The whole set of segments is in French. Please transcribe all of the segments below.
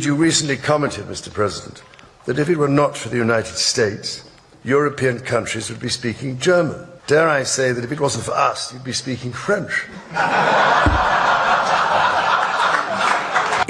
You recently commented, Mr. President, that if it were not for the United States, European countries would be speaking German. Dare I say that if it wasn't for us, you'd be speaking French.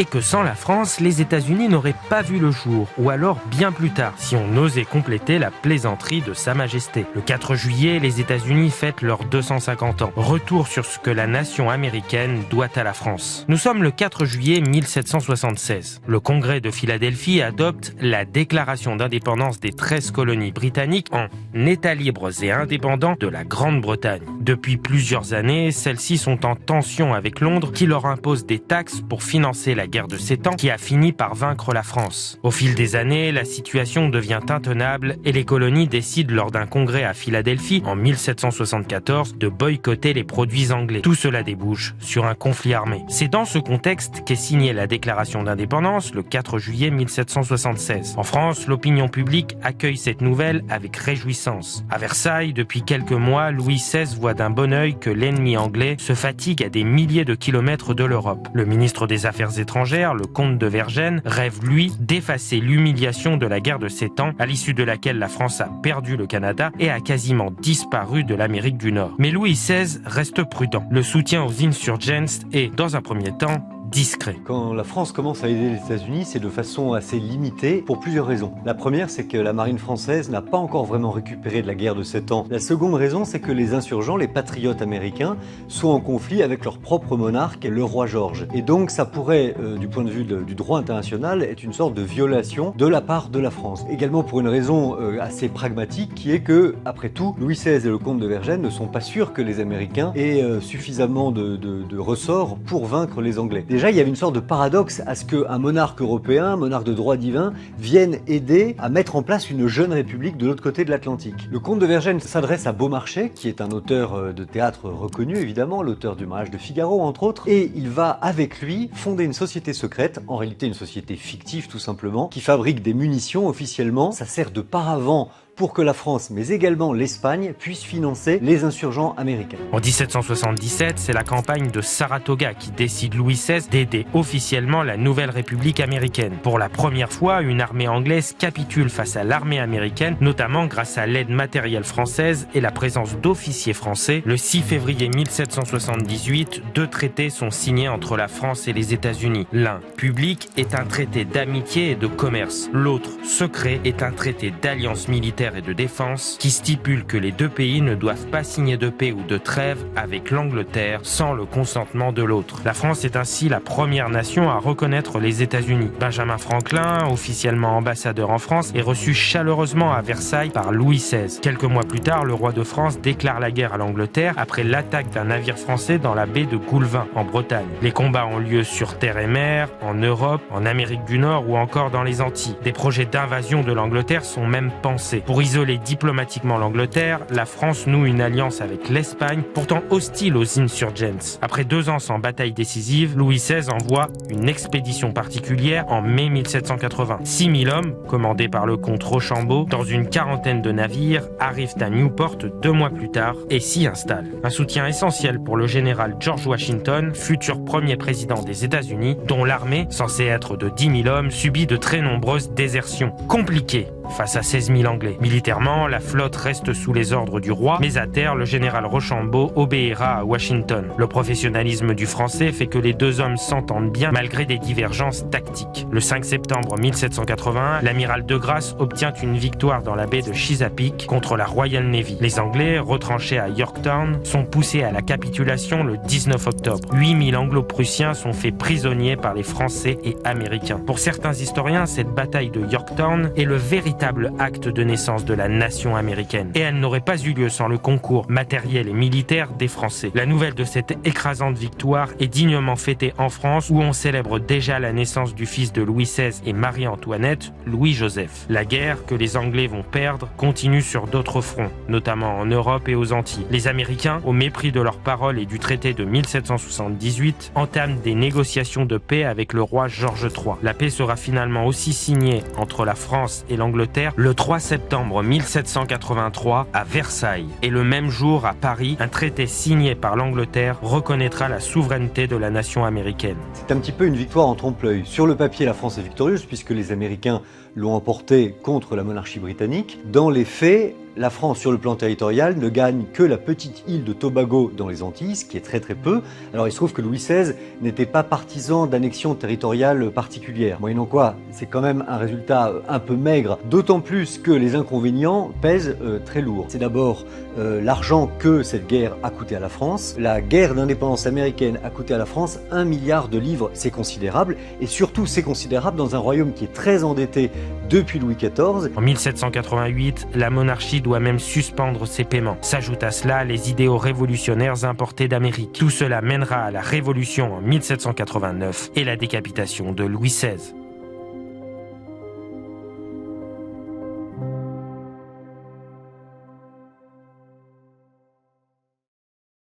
Et que sans la France, les États-Unis n'auraient pas vu le jour, ou alors bien plus tard, si on osait compléter la plaisanterie de Sa Majesté. Le 4 juillet, les États-Unis fêtent leurs 250 ans. Retour sur ce que la nation américaine doit à la France. Nous sommes le 4 juillet 1776. Le Congrès de Philadelphie adopte la Déclaration d'indépendance des 13 colonies britanniques en États libres et indépendants de la Grande-Bretagne. Depuis plusieurs années, celles-ci sont en tension avec Londres qui leur impose des taxes pour financer la guerre de 7 ans qui a fini par vaincre la France. Au fil des années, la situation devient intenable et les colonies décident lors d'un congrès à Philadelphie en 1774 de boycotter les produits anglais. Tout cela débouche sur un conflit armé. C'est dans ce contexte qu'est signée la déclaration d'indépendance le 4 juillet 1776. En France, l'opinion publique accueille cette nouvelle avec réjouissance. À Versailles, depuis quelques mois, Louis XVI voit d'un bon œil que l'ennemi anglais se fatigue à des milliers de kilomètres de l'Europe. Le ministre des Affaires étrangères, le comte de Vergennes, rêve, lui, d'effacer l'humiliation de la guerre de 7 ans, à l'issue de laquelle la France a perdu le Canada et a quasiment disparu de l'Amérique du Nord. Mais Louis XVI reste prudent. Le soutien aux insurgents est, dans un premier temps, discret. Quand la France commence à aider les États-Unis, c'est de façon assez limitée pour plusieurs raisons. La première, c'est que la marine française n'a pas encore vraiment récupéré de la guerre de 7 ans. La seconde raison, c'est que les insurgents, les patriotes américains, sont en conflit avec leur propre monarque, le roi George. Et donc ça pourrait, du point de vue du droit international, être une sorte de violation de la part de la France. Également pour une raison assez pragmatique, qui est que, après tout, Louis XVI et le comte de Vergennes ne sont pas sûrs que les Américains aient suffisamment de ressorts pour vaincre les Anglais. Déjà, il y avait une sorte de paradoxe à ce qu'un monarque européen, un monarque de droit divin, vienne aider à mettre en place une jeune république de l'autre côté de l'Atlantique. Le comte de Vergennes s'adresse à Beaumarchais, qui est un auteur de théâtre reconnu évidemment, l'auteur du Mariage de Figaro entre autres, et il va avec lui fonder une société secrète, en réalité une société fictive tout simplement, qui fabrique des munitions officiellement. Ça sert de paravent pour que la France, mais également l'Espagne, puissent financer les insurgents américains. En 1777, c'est la campagne de Saratoga qui décide Louis XVI d'aider officiellement la nouvelle République américaine. Pour la première fois, une armée anglaise capitule face à l'armée américaine, notamment grâce à l'aide matérielle française et la présence d'officiers français. Le 6 février 1778, 2 traités sont signés entre la France et les États-Unis. L'un, public, est un traité d'amitié et de commerce. L'autre, secret, est un traité d'alliance militaire et de défense qui stipule que les deux pays ne doivent pas signer de paix ou de trêve avec l'Angleterre sans le consentement de l'autre. La France est ainsi la première nation à reconnaître les États-Unis. Benjamin Franklin, officiellement ambassadeur en France, est reçu chaleureusement à Versailles par Louis XVI. Quelques mois plus tard, le roi de France déclare la guerre à l'Angleterre après l'attaque d'un navire français dans la baie de Goulevin, en Bretagne. Les combats ont lieu sur terre et mer, en Europe, en Amérique du Nord ou encore dans les Antilles. Des projets d'invasion de l'Angleterre sont même pensés. Pour isoler diplomatiquement l'Angleterre, la France noue une alliance avec l'Espagne, pourtant hostile aux insurgents. Après 2 ans sans bataille décisive, Louis XVI envoie une expédition particulière en mai 1780. 6000 hommes, commandés par le comte Rochambeau, dans une quarantaine de navires, arrivent à Newport 2 mois plus tard et s'y installent. Un soutien essentiel pour le général George Washington, futur premier président des États-Unis, dont l'armée, censée être de 10 000 hommes, subit de très nombreuses désertions. Compliqué face à 16 000 Anglais. Militairement, la flotte reste sous les ordres du roi, mais à terre, le général Rochambeau obéira à Washington. Le professionnalisme du Français fait que les 2 hommes s'entendent bien malgré des divergences tactiques. Le 5 septembre 1781, l'amiral de Grasse obtient une victoire dans la baie de Chesapeake contre la Royal Navy. Les Anglais, retranchés à Yorktown, sont poussés à la capitulation le 19 octobre. 8 000 Anglo-Prussiens sont faits prisonniers par les Français et Américains. Pour certains historiens, cette bataille de Yorktown est le véritable acte de naissance de la nation américaine. Et elle n'aurait pas eu lieu sans le concours matériel et militaire des Français. La nouvelle de cette écrasante victoire est dignement fêtée en France où on célèbre déjà la naissance du fils de Louis XVI et Marie-Antoinette, Louis-Joseph. La guerre que les Anglais vont perdre continue sur d'autres fronts, notamment en Europe et aux Antilles. Les Américains, au mépris de leurs paroles et du traité de 1778, entament des négociations de paix avec le roi George III. La paix sera finalement aussi signée entre la France et l'Angleterre le 3 septembre septembre 1783 à Versailles. Et le même jour, à Paris, un traité signé par l'Angleterre reconnaîtra la souveraineté de la nation américaine. C'est un petit peu une victoire en trompe-l'œil. Sur le papier, la France est victorieuse puisque les Américains l'ont emporté contre la monarchie britannique. Dans les faits, la France, sur le plan territorial, ne gagne que la petite île de Tobago dans les Antilles, ce qui est très peu. Alors il se trouve que Louis XVI n'était pas partisan d'annexion territoriale particulière. Moyennant quoi, c'est quand même un résultat un peu maigre, d'autant plus que les inconvénients pèsent très lourd. C'est d'abord l'argent que cette guerre a coûté à la France. La guerre d'indépendance américaine a coûté à la France 1 milliard de livres, c'est considérable. Et surtout, c'est considérable dans un royaume qui est très endetté depuis Louis XIV. En 1788, la monarchie doit même suspendre ses paiements. S'ajoutent à cela les idéaux révolutionnaires importés d'Amérique. Tout cela mènera à la Révolution en 1789 et la décapitation de Louis XVI.